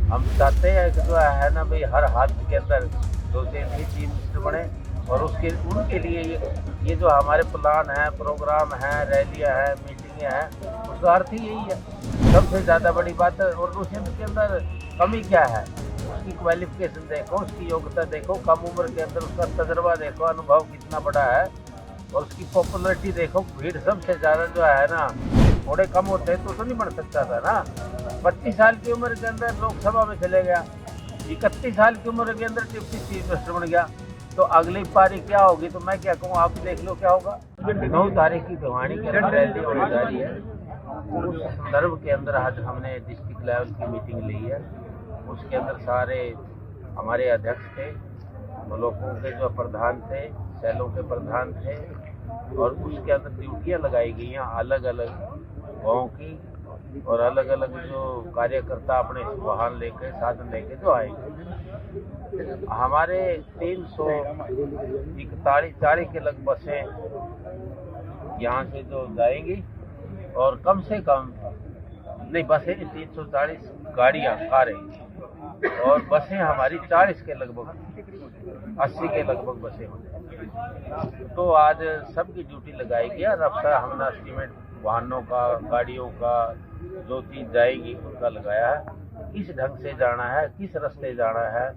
हम चाहते हैं कि जो है ना भाई हर हाथ के अंदर दो तीन ही चीफ मिनिस्टर बने और उसके उनके लिए ये जो हमारे प्लान है, प्रोग्राम है, रैलियां हैं, मीटिंगें हैं, उसका अर्थ ही यही है। सबसे ज़्यादा बड़ी बात है। और दूसरे के अंदर कमी क्या है, उसकी क्वालिफिकेशन देखो, उसकी योग्यता देखो, कम उम्र के अंदर उसका तजर्बा देखो, अनुभव कितना बड़ा है, और उसकी पॉपुलरिटी देखो। भीड़ सबसे ज़्यादा जो है ना, थोड़े कम होते तो नहीं बन सकता था ना। 25 साल की उम्र के अंदर लोकसभा में चले गया, 31 साल की उम्र के अंदर डिप्टी चीफ मिनिस्टर बन गया। तो अगली पारी क्या होगी तो मैं क्या कहूँ, आप देख लो क्या होगा। 9 तारीख की भिवानी के अंदर रैली होने जा रही है। उस संदर्भ के अंदर आज हमने डिस्ट्रिक्ट लेवल की मीटिंग ली है। उसके अंदर सारे हमारे अध्यक्ष थे, ब्लॉकों के जो प्रधान थे, सेलों के प्रधान थे, और उसके अंदर ड्यूटियाँ लगाई गई हैं अलग अलग गाँव की, और अलग अलग जो कार्यकर्ता अपने वाहन लेकर, साधन लेके जो आएंगे। हमारे 341 के लग बसें यहाँ से जो जाएंगी, और कम से कम नहीं बसें 340 गाड़ियाँ, कारें, और बसें हमारी 40 के लगभग, 80 के लगभग बसें हो जाएंगी। तो आज सबकी ड्यूटी लगाई गई और अब हमने एस्टीमेट वाहनों का, गाड़ियों का, जो चीज़ जाएगी उनका लगाया है। किस ढंग से जाना है, किस रास्ते जाना है,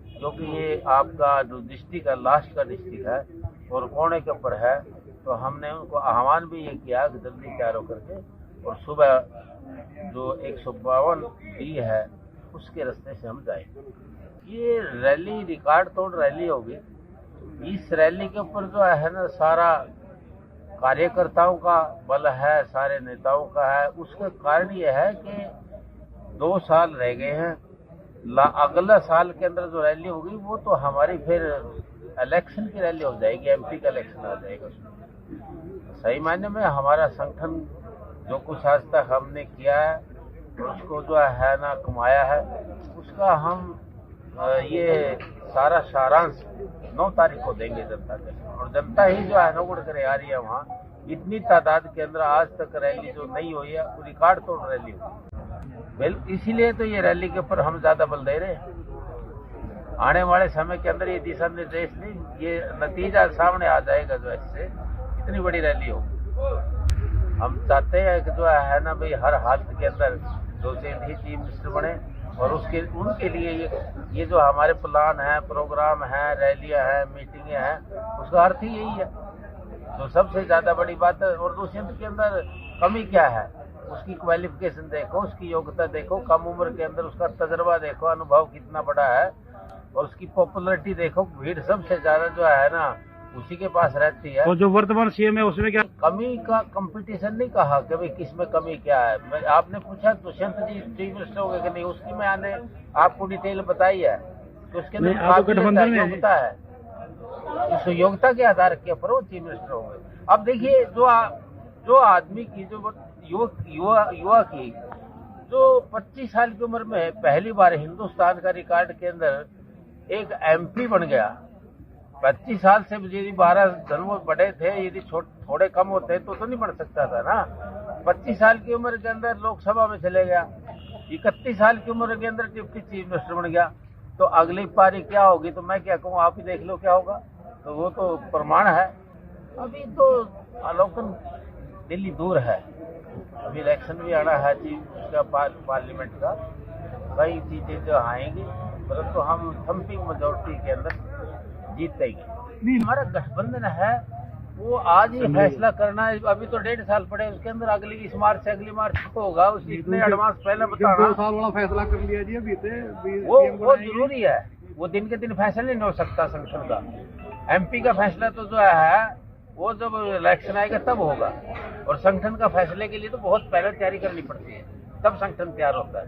क्योंकि ये आपका जो डिस्ट्रिक्ट है, लास्ट का डिस्ट्रिक्ट है और कोने के ऊपर है। तो हमने उनको आह्वान भी ये किया कि जल्दी तैयार होकर के, और सुबह जो 152 डी है उसके रास्ते से हम जाएंगे। ये रैली रिकॉर्ड तोड़ रैली होगी। इस रैली के ऊपर जो है ना, सारा कार्यकर्ताओं का बल है, सारे नेताओं का है। उसका कारण ये है कि 2 साल रह गए हैं। अगला साल के अंदर जो रैली होगी वो तो हमारी फिर इलेक्शन की रैली हो जाएगी, एमपी का इलेक्शन आ जाएगा उसमें। सही मायने में हमारा संगठन जो कुछ आज तक हमने किया है, उसको जो है ना कमाया है, उसका हम ये सारा सारांश 9 तारीख को देंगे जनता के। और जनता ही जो है ना उड़ कर आ रही है वहाँ। इतनी तादाद के अंदर आज तक रैली जो नहीं हुई है, वो रिकॉर्ड तोड़ रैली हुई। इसीलिए तो ये रैली के ऊपर हम ज्यादा बल दे रहे हैं। आने वाले समय के अंदर ये दिशा निर्देश नहीं, ये नतीजा सामने आ जाएगा जो इससे इतनी बड़ी रैली हो। हम चाहते हैं कि जो है ना भाई हर हाथ के अंदर दो तीन ही चीफ मिनिस्टर बने, और उनके लिए ये जो हमारे प्लान है, प्रोग्राम है, रैलियां हैं, मीटिंगें हैं, उसका अर्थ ही यही है। तो सबसे ज्यादा बड़ी बात है। और दूसरे के अंदर कमी क्या है, उसकी क्वालिफिकेशन देखो, उसकी योग्यता देखो, कम उम्र के अंदर उसका तजर्बा देखो, अनुभव कितना बड़ा है, और उसकी पॉपुलरिटी देखो। भीड़ सबसे ज्यादा जो है ना उसी के पास रहती है। और जो वर्तमान सीएम है उसमें क्या कमी का कंपटीशन नहीं कहा कि भाई किसमें कमी क्या है। आपने पूछा दुष्यंत जी चीफ मिनिस्टर हो गए कि नहीं, उसकी मैंने आपको डिटेल बताई है कि उसके अंदर योग्यता है, उस योग्यता के आधार के ऊपर वो चीफ मिनिस्टर हो गए। अब देखिए जो आदमी की जो युवा की जो 25 साल की उम्र में पहली बार हिंदुस्तान का रिकॉर्ड के अंदर एक एमपी बन गया। 25 साल से यदि 12 जन्म बड़े थे, यदि थोड़े कम होते तो नहीं बन सकता था ना। 25 साल की उम्र के अंदर लोकसभा में चले गया, 31 साल की उम्र के अंदर डिप्टी चीफ मिनिस्टर बन गया। तो अगली पारी क्या होगी तो मैं क्या कहूँ, आप ही देख लो क्या होगा। तो वो तो प्रमाण है। अभी तो अवलोकन दिल्ली दूर है, अभी इलेक्शन भी आना है उसका, पार्लियामेंट का, कई चीजें जो आएंगी, परंतु हम थम्पिंग मेजोरिटी के अंदर जीतेंगे। हमारा गठबंधन है वो आज ही फैसला करना है। अभी तो 1.5 साल पड़े, उसके अंदर इस मार्च से अगली मार्च को होगा। उस इतने एडवांस पहले बताना। 2 साल वाला फैसला कर लिया जी अभी से, वो जरूरी है। वो दिन के दिन फैसला नहीं हो सकता संगठन का। एमपी का फैसला तो जो है वो जब इलेक्शन आएगा तब होगा, और संगठन का फैसले के लिए तो बहुत पहले तैयारी करनी पड़ती है, तब संगठन तैयार होता है।